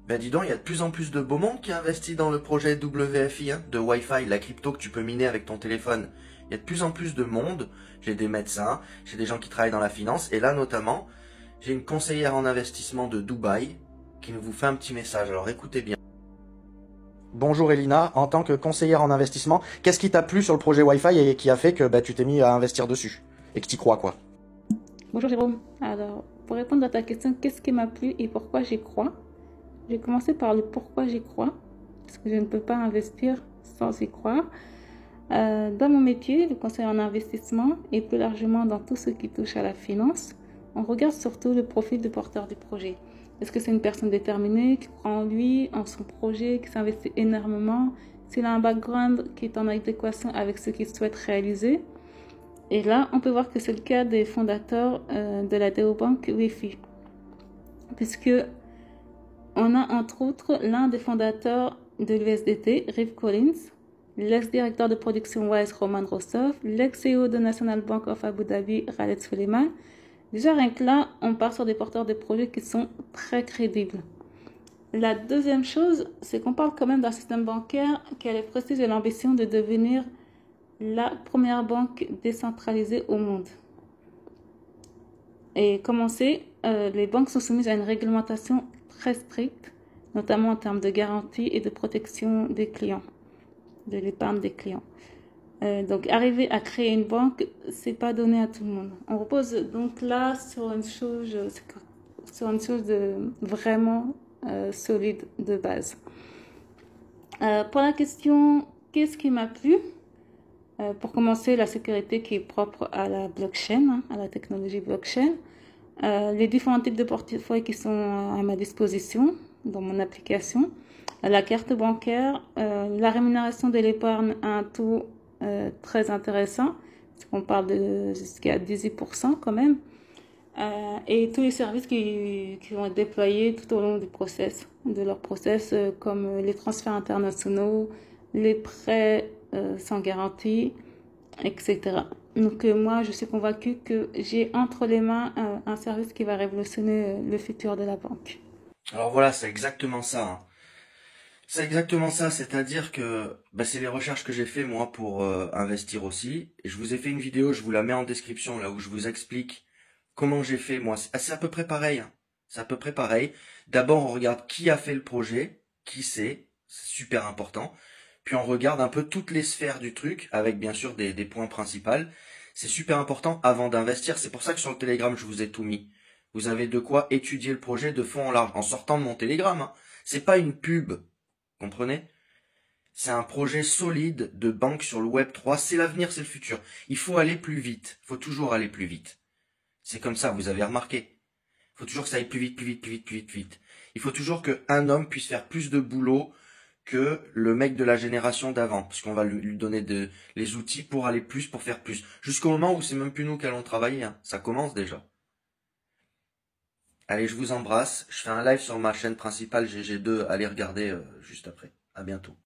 Ben dis donc, il y a de plus en plus de beau monde qui investit dans le projet WFI, hein, de Wi-Fi, la crypto que tu peux miner avec ton téléphone. Il y a de plus en plus de monde. J'ai des médecins, j'ai des gens qui travaillent dans la finance, et là notamment, j'ai une conseillère en investissement de Dubaï qui vous fait un petit message. Alors écoutez bien. Bonjour Elina, en tant que conseillère en investissement, qu'est-ce qui t'a plu sur le projet Wi-Fi et qui a fait que tu t'es mis à investir dessus et que tu y crois quoi? Bonjour Jérôme. Alors, pour répondre à ta question, qu'est-ce qui m'a plu et pourquoi j'y crois? J'ai commencé par le pourquoi j'y crois, parce que je ne peux pas investir sans y croire. Dans mon métier, le conseil en investissement et plus largement dans tout ce qui touche à la finance, on regarde surtout le profil du porteur du projet. Est-ce que c'est une personne déterminée, qui croit en lui, en son projet, qui s'investit énormément, s'il a un background qui est en adéquation avec ce qu'il souhaite réaliser? Et là, on peut voir que c'est le cas des fondateurs de la néobanque Wi-Fi, puisque on a entre autres l'un des fondateurs de l'USDT, Riv Collins, l'ex-directeur de production Wise, Roman Rostov, l'ex-CEO de National Bank of Abu Dhabi, Khaled Suleiman. Déjà, rien que là, on part sur des porteurs de projets qui sont très crédibles. La deuxième chose, c'est qu'on parle quand même d'un système bancaire qui a le prestige et l'ambition de devenir la première banque décentralisée au monde. Et comme on sait, les banques sont soumises à une réglementation très stricte, notamment en termes de garantie et de protection des clients, de l'épargne des clients. Donc arriver à créer une banque, c'est pas donné à tout le monde. On repose donc là sur une chose de vraiment solide de base. Pour la question, qu'est-ce qui m'a plu? Pour commencer, la sécurité qui est propre à la blockchain, à la technologie blockchain. Les différents types de portefeuilles qui sont à ma disposition dans mon application. La carte bancaire, la rémunération de l'épargne à un taux très intéressant, parce qu'on parle de jusqu'à 18% quand même. Et tous les services qui vont être déployés tout au long du process, de leur process, comme les transferts internationaux, les prêts sans garantie, etc. Donc moi, je suis convaincue que j'ai entre les mains un service qui va révolutionner le futur de la banque. Alors voilà, c'est exactement ça, hein. C'est exactement ça, c'est-à-dire que c'est les recherches que j'ai fait moi pour investir aussi. Et je vous ai fait une vidéo, je vous la mets en description là où je vous explique comment j'ai fait moi. C'est à peu près pareil, hein. C'est à peu près pareil. D'abord on regarde qui a fait le projet, qui c'est super important. Puis on regarde un peu toutes les sphères du truc, avec bien sûr des points principaux. C'est super important avant d'investir. C'est pour ça que sur le Telegram, je vous ai tout mis. Vous avez de quoi étudier le projet de fond en large, en sortant de mon Telegram, hein. C'est pas une pub, comprenez? C'est un projet solide de banque sur le Web3. C'est l'avenir, c'est le futur. Il faut aller plus vite. Il faut toujours aller plus vite. C'est comme ça, vous avez remarqué. Il faut toujours que ça aille plus vite, plus vite, plus vite, plus vite, plus vite. Il faut toujours qu'un homme puisse faire plus de boulot que le mec de la génération d'avant, parce qu'on va lui donner les outils pour aller plus, pour faire plus. Jusqu'au moment où c'est même plus nous qui allons travailler, hein. Ça commence déjà. Allez, je vous embrasse. Je fais un live sur ma chaîne principale GG2. Allez regarder juste après. À bientôt.